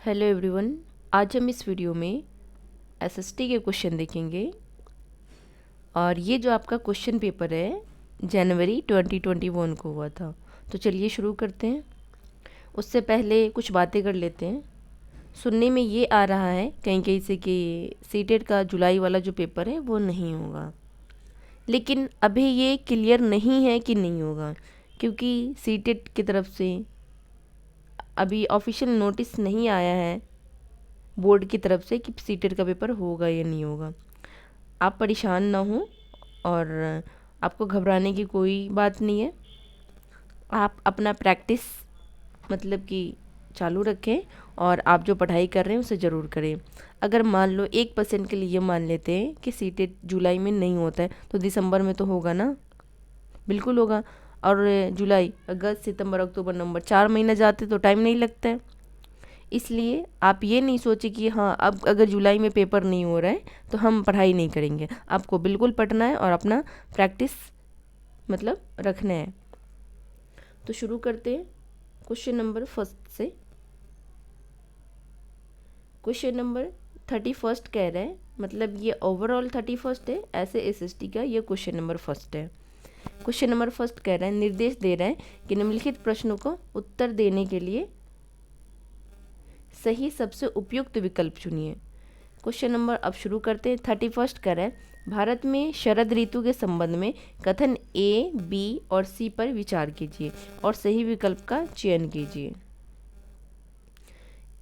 Hello everyone, आज हम इस वीडियो में एसएसटी के क्वेश्चन देखेंगे। और ये जो आपका क्वेश्चन पेपर है जनवरी 2021 को हुआ था। तो चलिए शुरू करते हैं। उससे पहले कुछ बातें कर लेते हैं। सुनने में ये आ रहा है कहीं कहीं से कि सीटेट का जुलाई वाला जो पेपर है वो नहीं होगा, लेकिन अभी ये क्लियर नहीं है कि नहीं होगा, क्योंकि सीटेट की तरफ से अभी ऑफिशियल नोटिस नहीं आया है बोर्ड की तरफ से कि सीटेट का पेपर होगा या नहीं होगा। आप परेशान ना हो और आपको घबराने की कोई बात नहीं है। आप अपना प्रैक्टिस मतलब कि चालू रखें और आप जो पढ़ाई कर रहे हैं उसे ज़रूर करें। अगर मान लो 1% के लिए मान लेते हैं कि सीटेट जुलाई में नहीं होता है तो दिसंबर में तो होगा ना, बिल्कुल होगा। और जुलाई, अगस्त, सितंबर, अक्टूबर, नवंबर 4 महीने जाते तो टाइम नहीं लगता है। इसलिए आप ये नहीं सोचे कि हाँ अब अगर जुलाई में पेपर नहीं हो रहा है तो हम पढ़ाई नहीं करेंगे। आपको बिल्कुल पढ़ना है और अपना प्रैक्टिस मतलब रखना है। तो शुरू करते हैं क्वेश्चन नंबर फर्स्ट से। क्वेश्चन नंबर 31 कह रहा है, मतलब ये ओवरऑल 31 है, ऐसे एसएसटी का ये क्वेश्चन नंबर फर्स्ट है। क्वेश्चन नंबर फर्स्ट कह रहा है, निर्देश दे रहा है कि निम्नलिखित प्रश्नों को उत्तर देने के लिए सही सबसे उपयुक्त विकल्प चुनिए। क्वेश्चन नंबर अब शुरू करते हैं। 31 कह रहा है, भारत में शरद ऋतु के संबंध में कथन ए, बी और सी पर विचार कीजिए और सही विकल्प का चयन कीजिए।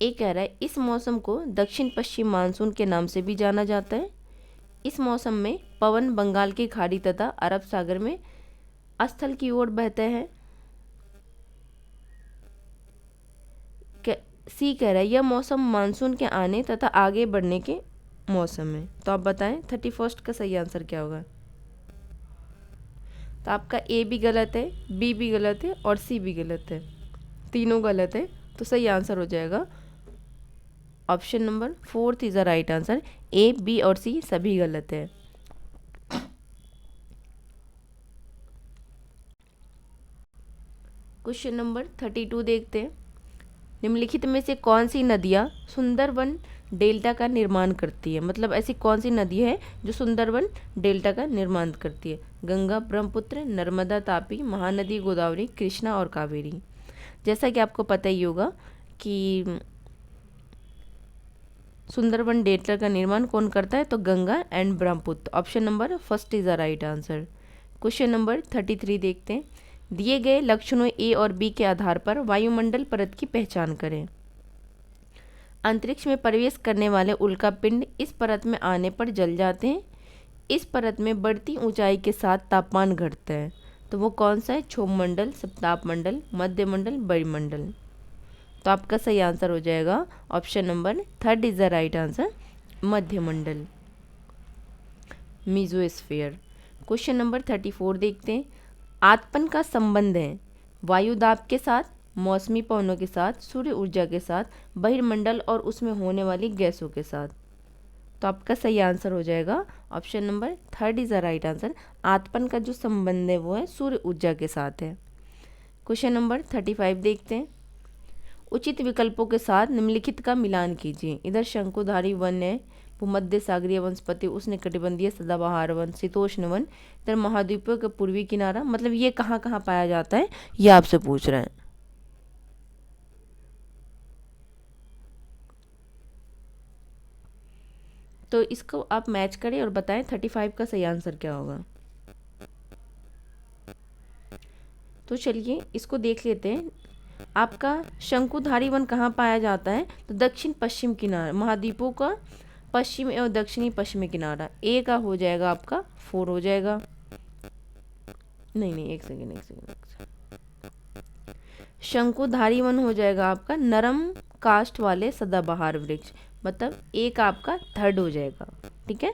ए कह रहा है, इस मौसम को दक्षिण पश्चिम मानसून के नाम से भी जाना जाता है। इस मौसम में पवन बंगाल की खाड़ी तथा अरब सागर में स्थल की ओर बहते हैं। सी कह रहा है, यह मौसम मानसून के आने तथा आगे बढ़ने के मौसम में। तो आप बताएं 31 का सही आंसर क्या होगा। तो आपका ए भी गलत है, बी भी गलत है और सी भी गलत है, तीनों गलत है। तो सही आंसर हो जाएगा option number 4 is the right answer. A, B और सी सभी गलत है। क्वेश्चन नंबर 32 देखते हैं। निम्नलिखित में से कौन सी नदियाँ सुंदरवन डेल्टा का निर्माण करती है, मतलब ऐसी कौन सी नदी है जो सुंदरवन डेल्टा का निर्माण करती है। गंगा, ब्रह्मपुत्र, नर्मदा, तापी, महानदी, गोदावरी, कृष्णा और कावेरी। जैसा कि आपको पता ही होगा कि सुंदरवन डेल्टा का निर्माण कौन करता है, तो Ganga and Brahmaputra. Option number first is the right answer. Question number 33 देखते हैं। दिए गए लक्षणों ए और बी के आधार पर वायुमंडल परत की पहचान करें। अंतरिक्ष में प्रवेश करने वाले उल्कापिंड इस परत में आने पर जल जाते हैं। इस परत में बढ़ती ऊंचाई के साथ तापमान घटता है। तो वो कौन सा है, क्षोभमंडल, सप्तापमंडल, मध्यमंडल, वायुमंडल। तो आपका सही आंसर हो जाएगा option number 3 is the right answer, मध्यमंडल, मीजोस्फीयर। क्वेश्चन नंबर 34 देखते हैं। आतपन का संबंध है वायु दाब के साथ, मौसमी पवनों के साथ, सूर्य ऊर्जा के साथ, बहिर्मंडल और उसमें होने वाली गैसों के साथ। तो आपका सही आंसर हो जाएगा option number 3 is the right answer. आतपन का जो संबंध है वो है सूर्य ऊर्जा के साथ है। क्वेश्चन नंबर 35 देखते हैं। उचित विकल्पों के साथ निम्नलिखित का मिलान कीजिए। इधर शंकुधारी वन है, भूमध्य सागरीय वनस्पति, उष्णकटिबंधीय सदाबहार वन, शीतोष्ण वन। इधर महाद्वीपों का पूर्वी किनारा, मतलब ये कहाँ कहाँ पाया जाता है ये आपसे पूछ रहे हैं। तो इसको आप मैच करें और बताएं 35 का सही आंसर क्या होगा। तो चलिए इसको देख लेते हैं। आपका शंकुधारी वन कहाँ पाया जाता है, तो दक्षिण पश्चिम किनारा, महाद्वीपों का पश्चिम एवं दक्षिणी पश्चिमी किनारा। ए का हो जाएगा आपका 4 हो जाएगा। नहीं नहीं, एक सेकेंड। शंकुधारी वन हो जाएगा आपका नरम काष्ठ वाले सदाबहार वृक्ष, मतलब ए का आपका 3rd हो जाएगा। ठीक है,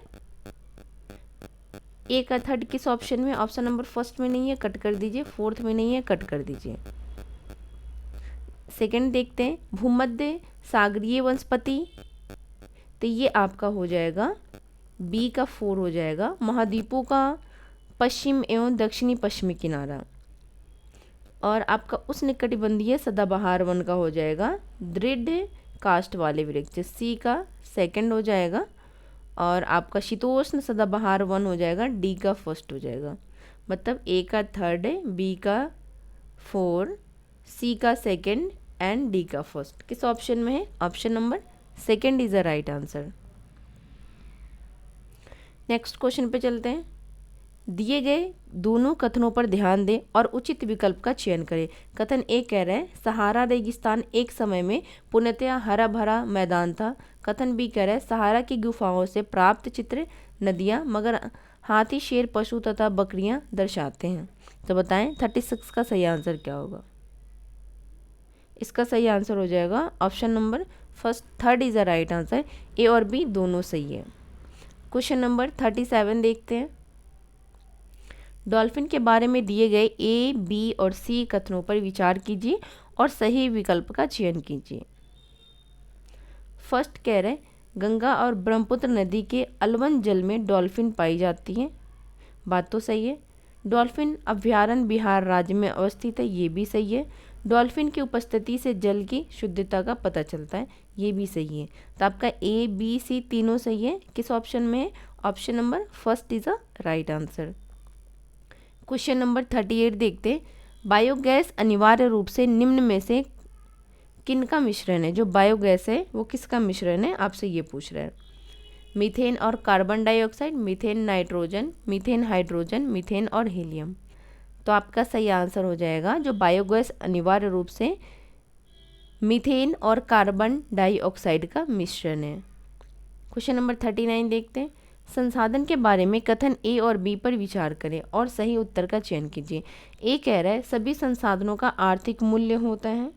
ए का 3rd किस ऑप्शन में, ऑप्शन नंबर फर्स्ट में नहीं है, कट कर दीजिए। 4th में नहीं है, कट कर दीजिए। सेकंड देखते हैं, भूमध्य सागरीय वनस्पति, तो ये आपका हो जाएगा बी का 4 हो जाएगा। महाद्वीपों का पश्चिम एवं दक्षिणी पश्चिमी किनारा, और आपका उष्णकटिबंधीय सदाबहार वन का हो जाएगा दृढ़ कास्ट वाले वृक्ष, सी का सेकंड हो जाएगा। और आपका शीतोष्ण सदाबहार वन हो जाएगा, डी का फर्स्ट हो जाएगा। मतलब ए का थर्ड है, बी का फोर, सी का सेकंड एंड डी का फर्स्ट। किस ऑप्शन में है? Option number second is the right answer. Next question पे चलते हैं। दिए गए दोनों कथनों पर ध्यान दें और उचित विकल्प का चयन करें। कथन ए कह रहे हैं सहारा रेगिस्तान एक समय में पूर्णतया हरा भरा मैदान था। कथन बी कह रहे हैं सहारा की गुफाओं से प्राप्त चित्र नदियाँ, मगर हाथी, शेर, पशु तथा बकरियां दर्शाते हैं। तो बताएं 36 का सही आंसर क्या होगा? इसका सही आंसर हो जाएगा option number first, third is the right answer. A और बी दोनों सही है। क्वेश्चन नंबर 37 देखते हैं। डॉल्फिन के बारे में दिए गए ए, बी और सी कथनों पर विचार कीजिए और सही विकल्प का चयन कीजिए। फर्स्ट कह रहे गंगा और ब्रह्मपुत्र नदी के अलवन जल में डॉल्फिन पाई जाती है। बात तो सही है। डॉल्फिन अभयारण्य बिहार राज्य में अवस्थित है, ये भी सही है। डॉल्फिन की उपस्थिति से जल की शुद्धता का पता चलता है, ये भी सही है। तो आपका ए, बी, सी तीनों सही है। किस ऑप्शन में है? Option number first is a right answer. Question number 38 देखते हैं। बायोगैस अनिवार्य रूप से निम्न में से किनका मिश्रण है? जो बायोगैस है वो किसका मिश्रण है, आपसे ये पूछ रहा है। मीथेन और carbon dioxide, methane nitrogen, methane hydrogen, methane और हीलियम। तो आपका सही आंसर हो जाएगा जो बायोगैस अनिवार्य रूप से मीथेन और कार्बन डाइऑक्साइड का मिश्रण है। क्वेश्चन नंबर 39 देखते हैं। संसाधन के बारे में कथन ए और बी पर विचार करें और सही उत्तर का चयन कीजिए। ए कह रहा है सभी संसाधनों का आर्थिक मूल्य होता है।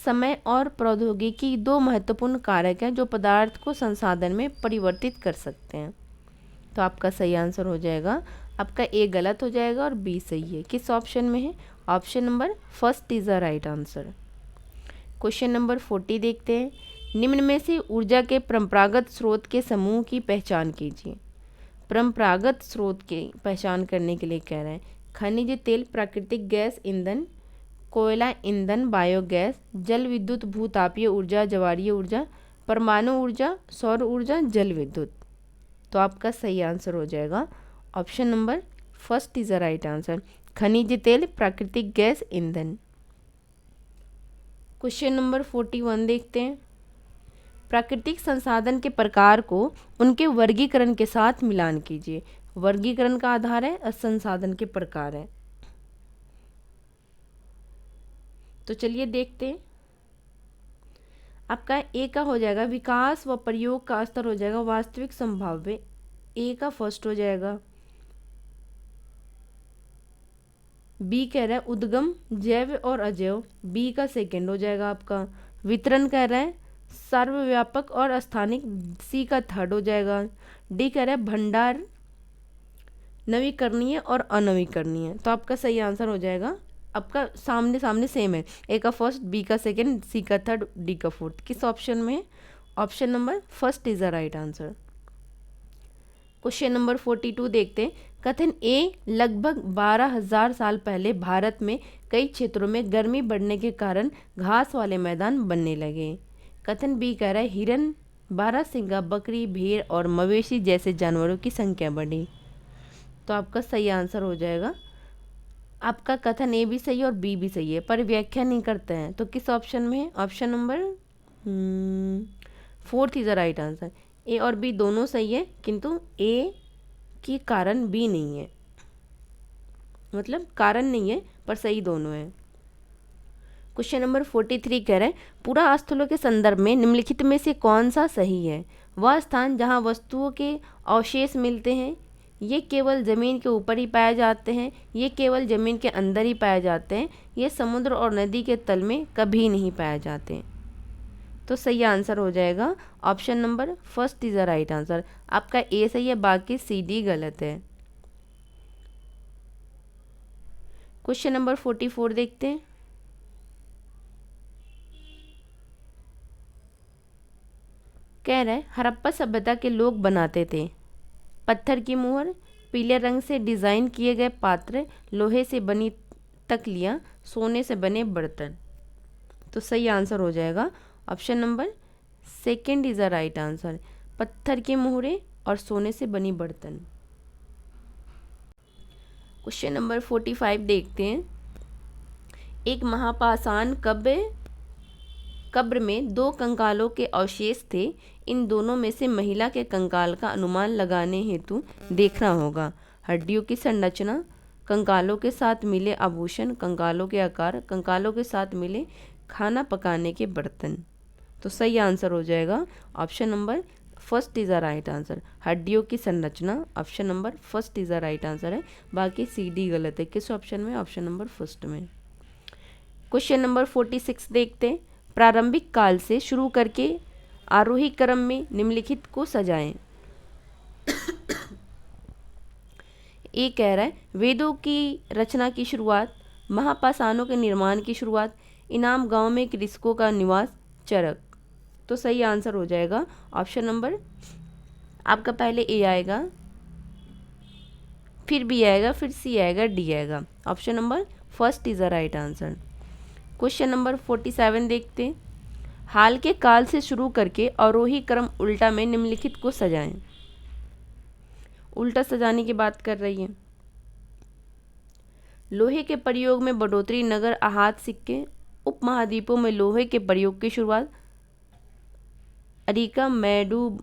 समय और प्रौद्योगिकी दो महत्वपूर्ण कारक हैं जो पदार्थ को संसाधन में परिवर्तित कर सकते हैं। तो आपका सही आंसर हो जाएगा, आपका ए गलत हो जाएगा और बी सही है। किस ऑप्शन में है? Option number first is the right answer. Question number 40 देखते हैं। निम्न में से ऊर्जा के परंपरागत स्रोत के समूह की पहचान कीजिए। परंपरागत स्रोत की पहचान करने के लिए कह रहे हैं खनिज तेल, प्राकृतिक गैस ईंधन, कोयला ईंधन, बायोगैस, जल विद्युत, भूतापीय ऊर्जा, ज्वारीय ऊर्जा, परमाणु ऊर्जा, सौर ऊर्जा, जल विद्युत। तो आपका सही आंसर हो जाएगा option number first is the right answer, खनिज तेल, प्राकृतिक गैस, ईंधन। क्वेश्चन नंबर 41 देखते हैं। प्राकृतिक संसाधन के प्रकार को उनके वर्गीकरण के साथ मिलान कीजिए। वर्गीकरण का आधार है और संसाधन के प्रकार है। तो चलिए देखते हैं। आपका ए का हो जाएगा विकास व प्रयोग का स्तर हो जाएगा वास्तविक संभाव्य, ए का फर्स्ट हो जाएगा। बी कह रहा है उद्गम, जैव और अजैव, बी का सेकंड हो जाएगा आपका। वितरण कह रहा है सर्वव्यापक और स्थानिक, सी का थर्ड हो जाएगा। डी कह रहा है भंडार, नवीकरणीय और अनवीकरणीय। तो आपका सही आंसर हो जाएगा, आपका सामने सामने सेम है, ए का फर्स्ट, बी का सेकंड, सी का थर्ड, डी का फोर्थ। किस ऑप्शन में है? Option number first is the right answer. Question number 42 देखते हैं। कथन ए लगभग 12,000 साल पहले भारत में कई क्षेत्रों में गर्मी बढ़ने के कारण घास वाले मैदान बनने लगे। कथन बी कह रहा है हिरन, बारहसिंगा, बकरी, भेड़ और मवेशी जैसे जानवरों की संख्या बढ़ी। तो आपका सही आंसर हो जाएगा, आपका कथन ए भी सही है और बी भी सही है, पर व्याख्या नहीं करते हैं। तो किस ऑप्शन में है? Option number fourth is the right answer. A और बी दोनों सही है, किंतु ए की कारण बी नहीं है, मतलब कारण नहीं है पर सही दोनों है। क्वेश्चन नंबर 43 कह रहे हैं पूरा स्थलों के संदर्भ में निम्नलिखित में से कौन सा सही है? वह स्थान जहां वस्तुओं के अवशेष मिलते हैं, ये केवल ज़मीन के ऊपर ही पाए जाते हैं, ये केवल ज़मीन के अंदर ही पाए जाते हैं, ये समुद्र और नदी के तल में कभी नहीं पाए जाते। तो सही आंसर हो जाएगा option number first is the right answer. आपका ए सही है, बाकी सी डी गलत है। क्वेश्चन नंबर 44 देखते हैं। कह रहे हड़प्पा सभ्यता के लोग बनाते थे पत्थर की मुहर, पीले रंग से डिज़ाइन किए गए पात्र, लोहे से बनी तकलियाँ, सोने से बने बर्तन। तो सही आंसर हो जाएगा option number second is the right answer. पत्थर के मोहरे और सोने से बनी बर्तन। क्वेश्चन नंबर 45 देखते हैं। एक महापाषाण कब्र में 2 कंकालों के अवशेष थे। इन दोनों में से महिला के कंकाल का अनुमान लगाने हेतु देखना होगा हड्डियों की संरचना, कंकालों के साथ मिले आभूषण, कंकालों के आकार, कंकालों के साथ मिले खाना पकाने के बर्तन। तो सही आंसर हो जाएगा option number first is the right answer. हड्डियों की संरचना option number first is the right answer है। बाकी सी डी गलत है। किस ऑप्शन में? ऑप्शन नंबर फर्स्ट में। क्वेश्चन नंबर 46 देखते हैं। प्रारंभिक काल से शुरू करके आरोही क्रम में निम्नलिखित को सजाएं। ये कह रहा है वेदों की रचना की शुरुआत, महापाषाणों के निर्माण की शुरुआत, इनाम गांव में कृषकों का निवास, चरक। तो सही आंसर हो जाएगा ऑप्शन नंबर आपका पहले ए आएगा, फिर बी आएगा, फिर सी आएगा, डी आएगा। Option number first is the right answer. Question number 47 देखते हैं। हाल के काल से शुरू करके अवरोही क्रम उल्टा में निम्नलिखित को सजाएं। उल्टा सजाने की बात कर रही है। लोहे के प्रयोग में बढ़ोतरी, नगर आहत सिक्के, उपमहाद्वीपों में लोहे के प्रयोग की शुरुआत, अरिका मैडू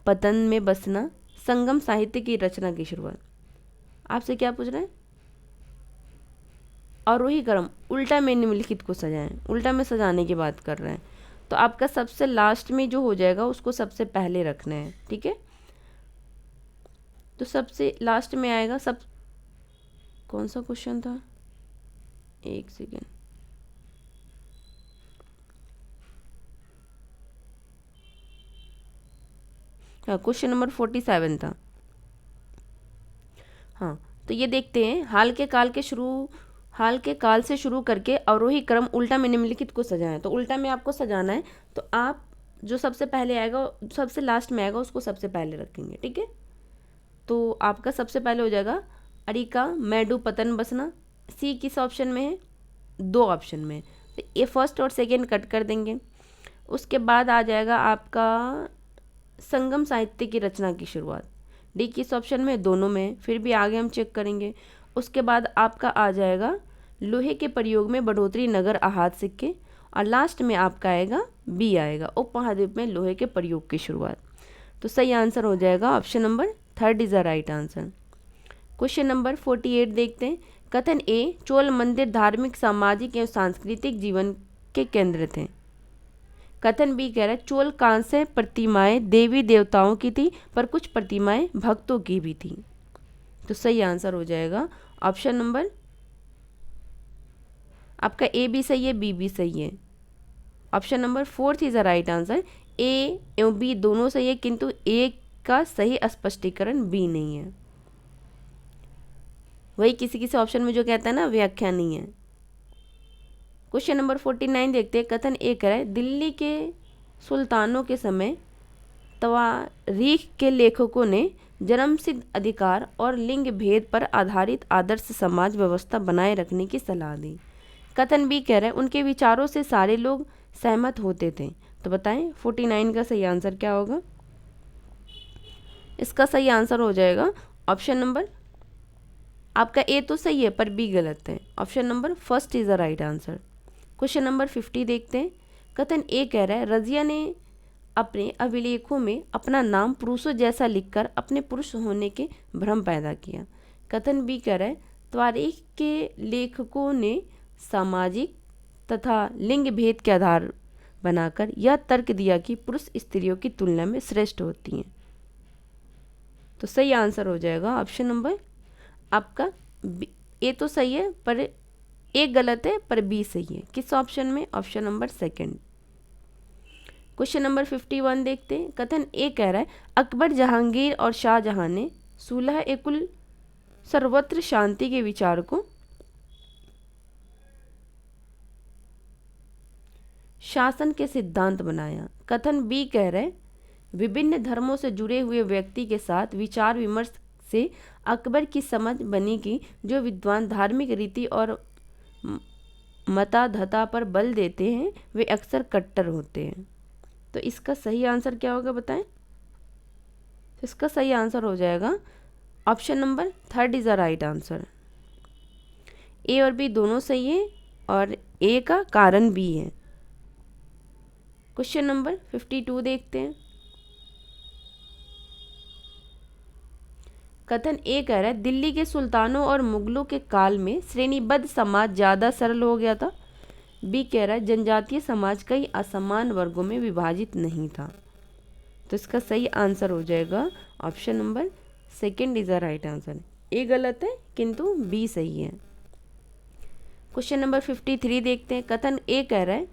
पतन में बसना, संगम साहित्य की रचना की शुरुआत। आपसे क्या पूछ रहे हैं? आरोही क्रम उल्टा में निम्नलिखित को सजाएं। उल्टा में सजाने की बात कर रहे हैं तो आपका सबसे लास्ट में जो हो जाएगा उसको सबसे पहले रखना है। ठीक है, तो सबसे लास्ट में आएगा सब। कौन सा क्वेश्चन था? एक सेकेंड। हाँ, क्वेश्चन नंबर 47 था। हाँ, तो ये देखते हैं। हाल के काल से शुरू करके अवरोही क्रम उल्टा में निम्नलिखित को सजाएं। तो उल्टा में आपको सजाना है तो आप जो सबसे पहले आएगा, सबसे लास्ट में आएगा, उसको सबसे पहले रखेंगे। ठीक है, तो आपका सबसे पहले हो जाएगा अरिका मैडू पतन बसना। सी किस ऑप्शन में है? 2 ऑप्शन में। तो ये फर्स्ट और सेकेंड कट कर देंगे। उसके बाद आ जाएगा आपका संगम साहित्य की रचना की शुरुआत। डी किस ऑप्शन में? दोनों में। फिर भी आगे हम चेक करेंगे। उसके बाद आपका आ जाएगा लोहे के प्रयोग में बढ़ोतरी, नगर आहत सिक्के, और लास्ट में आपका आएगा बी आएगा, उपमहाद्वीप में लोहे के प्रयोग की शुरुआत। तो सही आंसर हो जाएगा option number third is the right answer. Question number 48 देखते हैं। कथन ए, चोल मंदिर धार्मिक, सामाजिक एवं सांस्कृतिक जीवन के केंद्र थे। कथन बी कह रहा है चोल कांस्य प्रतिमाएं देवी देवताओं की थी, पर कुछ प्रतिमाएं भक्तों की भी थी। तो सही आंसर हो जाएगा ऑप्शन नंबर आपका ए भी सही है, बी भी सही है। Option number fourth is the right answer. A एवं बी दोनों सही है, किंतु ए का सही स्पष्टीकरण बी नहीं है। वही किसी किसी ऑप्शन में जो कहता है ना व्याख्या नहीं है। क्वेश्चन नंबर 49 देखते हैं। कथन ए कह रहा है दिल्ली के सुल्तानों के समय तवारीख के लेखकों ने जन्मसिद्ध अधिकार और लिंग भेद पर आधारित आदर्श समाज व्यवस्था बनाए रखने की सलाह दी। कथन बी कह रहा है उनके विचारों से सारे लोग सहमत होते थे। तो बताएं 49 का सही आंसर क्या होगा? इसका सही आंसर हो जाएगा ऑप्शन नंबर आपका ए तो सही है पर बी गलत है। Option number first is the right answer. Question number 50 देखते हैं। कथन ए कह रहा है रजिया ने अपने अभिलेखों में अपना नाम पुरुषों जैसा लिखकर अपने पुरुष होने के भ्रम पैदा किया। कथन बी कह रहा है तवारीख के लेखकों ने सामाजिक तथा लिंग भेद के आधार बनाकर यह तर्क दिया कि पुरुष स्त्रियों की तुलना में श्रेष्ठ होती हैं। तो सही आंसर हो जाएगा ऑप्शन नंबर आपका ए तो सही है पर ए गलत है पर बी सही है। किस ऑप्शन में? Option number second. Question number 51 देखते हैं। कथन ए कह रहा है अकबर, जहांगीर और शाहजहां ने सुलह ए कुल सर्वत्र शांति के विचार को शासन के सिद्धांत बनाया। कथन बी कह रहे विभिन्न धर्मों से जुड़े हुए व्यक्ति के साथ विचार विमर्श से अकबर की समझ बनी कि जो विद्वान धार्मिक रीति और मताधता पर बल देते हैं वे अक्सर कट्टर होते हैं। तो इसका सही आंसर क्या होगा बताएं। इसका सही आंसर हो जाएगा option number third is the right answer. A और बी दोनों सही है और ए का कारण बी है। क्वेश्चन नंबर 52 देखते हैं। कथन ए कह रहा है दिल्ली के सुल्तानों और मुगलों के काल में श्रेणीबद्ध समाज ज़्यादा सरल हो गया था। बी कह रहा है जनजातीय समाज कई असमान वर्गों में विभाजित नहीं था। तो इसका सही आंसर हो जाएगा option number second is the right answer. A गलत है किंतु बी सही है। क्वेश्चन नंबर 53 देखते हैं। कथन ए कह रहा है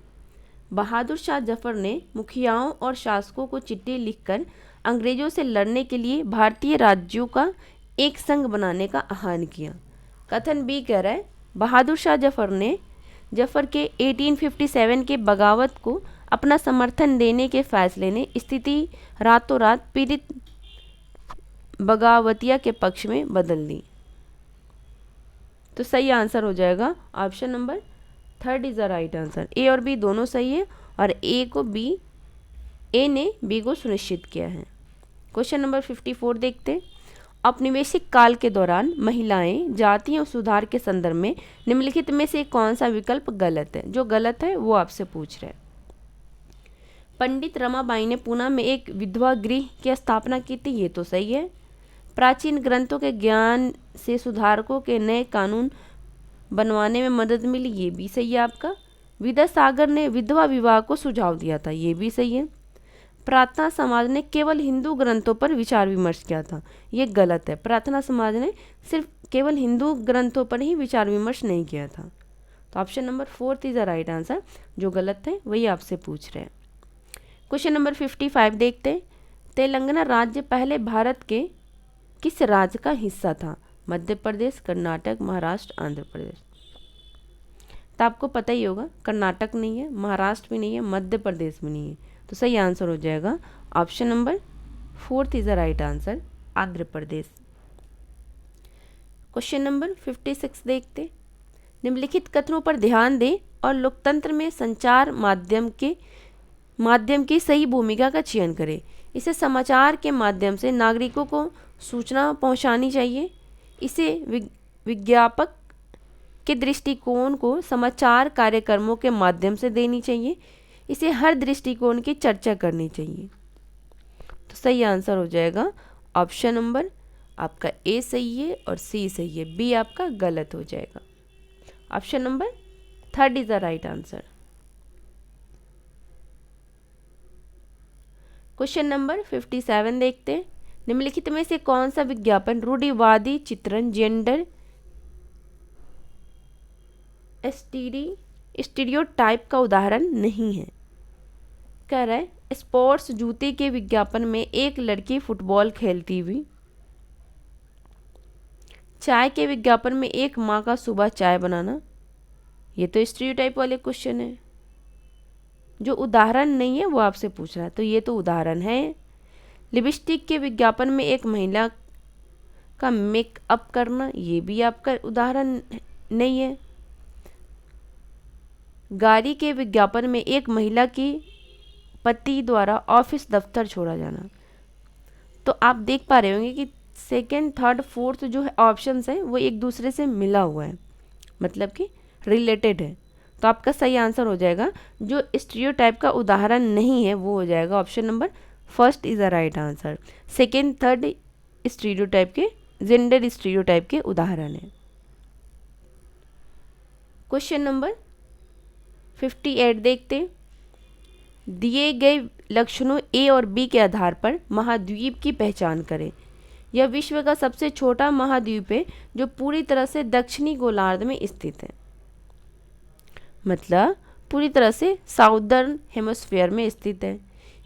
बहादुर शाह जफर ने मुखियाओं और शासकों को चिट्ठी लिखकर अंग्रेजों से लड़ने के लिए भारतीय राज्यों का एक संघ बनाने का आह्वान किया। कथन बी कह रहा है बहादुर शाह जफर के 1857 के बगावत को अपना समर्थन देने के फैसले ने स्थिति रातों रात पीड़ित बगावतिया के पक्ष में बदल दी। तो सही आंसर हो जाएगा option number third is the right answer. A और बी दोनों सही है और ए ने बी को सुनिश्चित किया है। क्वेश्चन नंबर 54 देखते हैं। औपनिवेशिक काल के दौरान महिलाएं जातीय सुधार के संदर्भ में निम्नलिखित में से कौन सा विकल्प गलत है। जो गलत है वो आपसे पूछ रहे हैं। पंडित रमाबाई ने पूना में एक विधवा गृह की स्थापना की थी। ये तो सही है। प्राचीन ग्रंथों के ज्ञान से सुधारकों के नए कानून बनवाने में मदद मिली। ये भी सही है आपका। विद्यासागर ने विधवा विवाह को सुझाव दिया था। ये भी सही है। प्रार्थना समाज ने केवल हिंदू ग्रंथों पर विचार विमर्श किया था। ये गलत है। प्रार्थना समाज ने सिर्फ केवल हिंदू ग्रंथों पर ही विचार विमर्श नहीं किया था। तो option number fourth is the right answer. जो गलत है वही आपसे पूछ रहे हैं। क्वेश्चन नंबर 55 देखते हैं। तेलंगाना राज्य पहले भारत के किस राज्य का हिस्सा था। मध्य प्रदेश, कर्नाटक, महाराष्ट्र, आंध्र प्रदेश। तो आपको पता ही होगा कर्नाटक नहीं है, महाराष्ट्र भी नहीं है, मध्य प्रदेश भी नहीं है। तो सही आंसर हो जाएगा option number fourth is the right answer, Andhra Pradesh. Question number 56 देखते। निम्नलिखित कथनों पर ध्यान दें और लोकतंत्र में संचार माध्यम की सही भूमिका का चयन करें। इसे समाचार के माध्यम से नागरिकों को सूचना पहुंचानी चाहिए। इसे विज्ञापक के दृष्टिकोण को समाचार कार्यक्रमों के माध्यम से देनी चाहिए। इसे हर दृष्टिकोण की चर्चा करनी चाहिए। तो सही आंसर हो जाएगा ऑप्शन नंबर आपका ए सही है और सी सही है, बी आपका गलत हो जाएगा। Option number third is the right answer. Question number 57 देखते हैं। निम्नलिखित में से कौन सा विज्ञापन रूढ़िवादी चित्रण जेंडर स्टीरियोटाइप का उदाहरण नहीं है। कह रहा है स्पोर्ट्स जूते के विज्ञापन में एक लड़की फुटबॉल खेलती हुई। चाय के विज्ञापन में एक माँ का सुबह चाय बनाना। ये तो स्टीरियोटाइप वाले क्वेश्चन है। जो उदाहरण नहीं है वो आपसे पूछ रहा है, तो ये तो उदाहरण है। लिपस्टिक के विज्ञापन में एक महिला का मेकअप करना, ये भी आपका उदाहरण नहीं है। गाड़ी के विज्ञापन में एक महिला की पति द्वारा ऑफिस दफ्तर छोड़ा जाना। तो आप देख पा रहे होंगे कि सेकंड, थर्ड, फोर्थ जो है ऑप्शंस हैं वो एक दूसरे से मिला हुआ है, मतलब कि रिलेटेड है। तो आपका सही आंसर हो जाएगा जो स्टीरियोटाइप का उदाहरण नहीं है वो हो जाएगा option number first is the right answer. Second, third stereotype के जेंडर स्टीरियोटाइप के उदाहरण है। क्वेश्चन नंबर 58 देखते। दिए गए लक्षणों ए और बी के आधार पर महाद्वीप की पहचान करें। यह विश्व का सबसे छोटा महाद्वीप है जो पूरी तरह से दक्षिणी गोलार्ध में स्थित है, मतलब पूरी तरह से साउदर्न हेमिस्फीयर में स्थित है।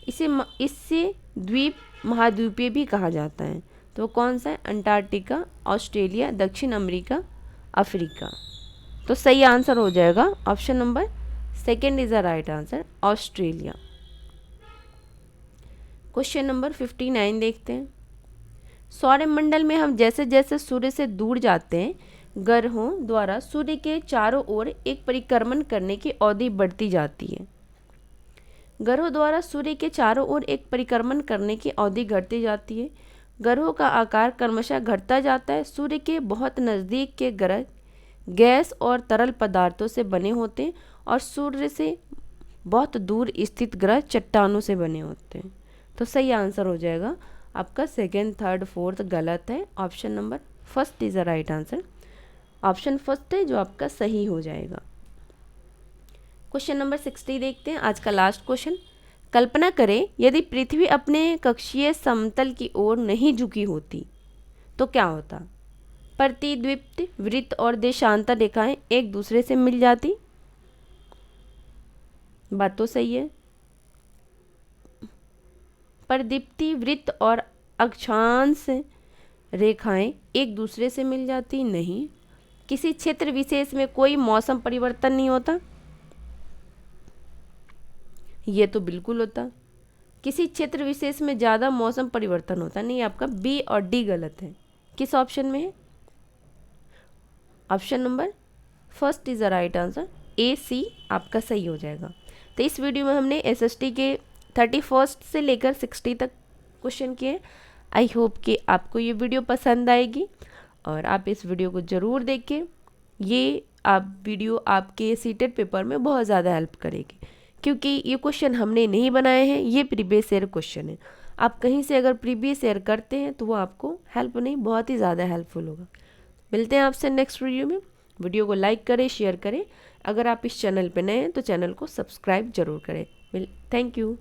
इससे द्वीप महाद्वीपीय भी कहा जाता है। तो कौन सा है? अंटार्कटिका, ऑस्ट्रेलिया, दक्षिण अमेरिका, अफ्रीका। तो सही आंसर हो जाएगा option number second is the right answer, Australia. Question number 59 देखते हैं। सौरमंडल में हम जैसे जैसे सूर्य से दूर जाते हैं ग्रहों द्वारा सूर्य के चारों ओर एक परिक्रमण करने की अवधि बढ़ती जाती है। ग्रहों द्वारा सूर्य के चारों ओर एक परिक्रमण करने की अवधि घटती जाती है। ग्रहों का आकार क्रमशः घटता जाता है। सूर्य के बहुत नज़दीक के ग्रह गैस और तरल पदार्थों से बने होते हैं और सूर्य से बहुत दूर स्थित ग्रह चट्टानों से बने होते हैं। तो सही आंसर हो जाएगा आपका सेकेंड, थर्ड, फोर्थ गलत है। Option number first is the right answer. Option first है जो आपका सही हो जाएगा। क्वेश्चन नंबर 60 देखते हैं, आज का लास्ट क्वेश्चन। कल्पना करें यदि पृथ्वी अपने कक्षीय समतल की ओर नहीं झुकी होती तो क्या होता? प्रतिद्वीप्ति, वृत्त और देशांतर रेखाएं एक दूसरे से मिल जाती। बात तो सही है। प्रतिदीप्ति, वृत्त और अक्षांश रेखाएं एक दूसरे से मिल जाती नहीं। किसी क्षेत्र विशेष में कोई मौसम परिवर्तन नहीं होता। ये तो बिल्कुल होता। किसी क्षेत्र विशेष में ज़्यादा मौसम परिवर्तन होता नहीं। आपका बी और डी गलत है। किस ऑप्शन में है? Option number first is the right answer. A C आपका सही हो जाएगा। तो इस वीडियो में हमने एसएसटी के 31 से लेकर 60 तक क्वेश्चन किए। आई होप कि आपको ये वीडियो पसंद आएगी और आप इस वीडियो को ज़रूर देखें। ये वीडियो आपके सीटेड पेपर में बहुत ज़्यादा हेल्प करेगी, क्योंकि ये क्वेश्चन हमने नहीं बनाए हैं, ये प्रीवियस ईयर क्वेश्चन है। आप कहीं से अगर प्रीवियस ईयर करते हैं तो वो आपको हेल्प नहीं, बहुत ही ज़्यादा हेल्पफुल होगा। मिलते हैं आपसे नेक्स्ट वीडियो में। वीडियो को लाइक करें, शेयर करें। अगर आप इस चैनल पे नए हैं तो चैनल को सब्सक्राइब जरूर करें। Thank you.